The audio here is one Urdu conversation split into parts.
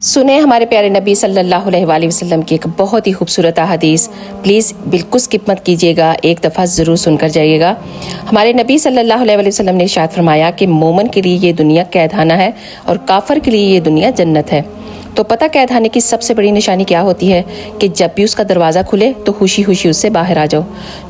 سنیں ہمارے پیارے نبی صلی اللہ علیہ وآلہ وسلم کی ایک بہت ہی خوبصورت حدیث. پلیز بالکل سکپ مت کیجیے گا، ایک دفعہ ضرور سن کر جائیے گا. ہمارے نبی صلی اللہ علیہ وآلہ وسلم نے ارشاد فرمایا کہ مومن کے لیے یہ دنیا قید خانہ ہے اور کافر کے لیے یہ دنیا جنت ہے. تو پتہ قید خانے کی سب سے بڑی نشانی کیا ہوتی ہے؟ کہ جب بھی اس کا دروازہ کھلے تو خوشی خوشی اس سے باہر آ جاؤ.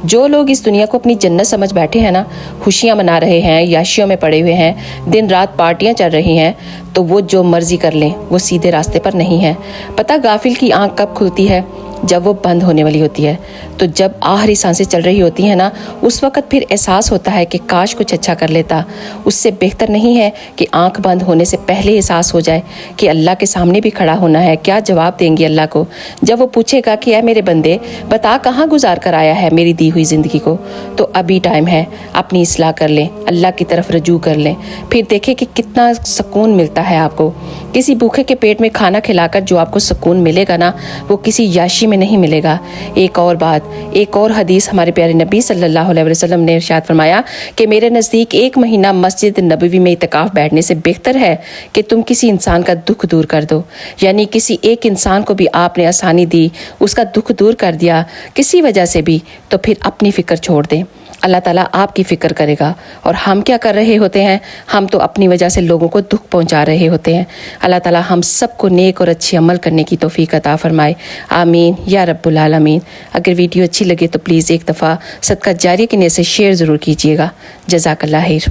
جو لوگ اس دنیا کو اپنی جنت سمجھ بیٹھے ہیں نا، خوشیاں منا رہے ہیں، یاشیوں میں پڑے ہوئے ہیں، دن رات پارٹیاں چل رہی ہیں، تو وہ جو مرضی کر لیں، وہ سیدھے راستے پر نہیں ہیں. پتہ غافل کی آنکھ کب کھلتی ہے؟ جب وہ بند ہونے والی ہوتی ہے. تو جب آخری سانسیں چل رہی ہوتی ہیں نا، اس وقت پھر احساس ہوتا ہے کہ کاش کچھ اچھا کر لیتا. اس سے بہتر نہیں ہے کہ آنکھ بند ہونے سے پہلے احساس ہو جائے کہ اللہ کے سامنے بھی کھڑا ہونا ہے. کیا جواب دیں گے اللہ کو جب وہ پوچھے گا کہ اے میرے بندے، بتا کہاں گزار کر آیا ہے میری دی ہوئی زندگی کو؟ تو ابھی ٹائم ہے، اپنی اصلاح کر لیں، اللہ کی طرف رجوع کر لیں. پھر دیکھیں کہ کتنا سکون ملتا ہے آپ کو. کسی بھوکے کے پیٹ میں کھانا کھلا کر جو آپ کو سکون ملے گا نا، وہ کسی یاشی میں نہیں ملے گا. ایک اور بات، ایک اور حدیث ہمارے پیارے نبی صلی اللہ علیہ وسلم نے ارشاد فرمایا کہ میرے نزدیک 1 مہینہ مسجد نبوی میں اعتکاف بیٹھنے سے بہتر ہے کہ تم کسی انسان کا دکھ دور کر دو. یعنی کسی ایک انسان کو بھی آپ نے آسانی دی، اس کا دکھ دور کر دیا کسی وجہ سے بھی، تو پھر اپنی فکر چھوڑ دیں. اللہ تعالیٰ آپ کی فکر کرے گا. اور ہم کیا کر رہے ہوتے ہیں؟ ہم تو اپنی وجہ سے لوگوں کو دکھ پہنچا رہے ہوتے ہیں. اللہ تعالیٰ ہم سب کو نیک اور اچھی عمل کرنے کی توفیق عطا فرمائے. آمین یا رب العالمین. اگر ویڈیو اچھی لگے تو پلیز ایک دفعہ صدقہ جاریہ کی نیت سے شیئر ضرور کیجیے گا. جزاک اللہ خیر.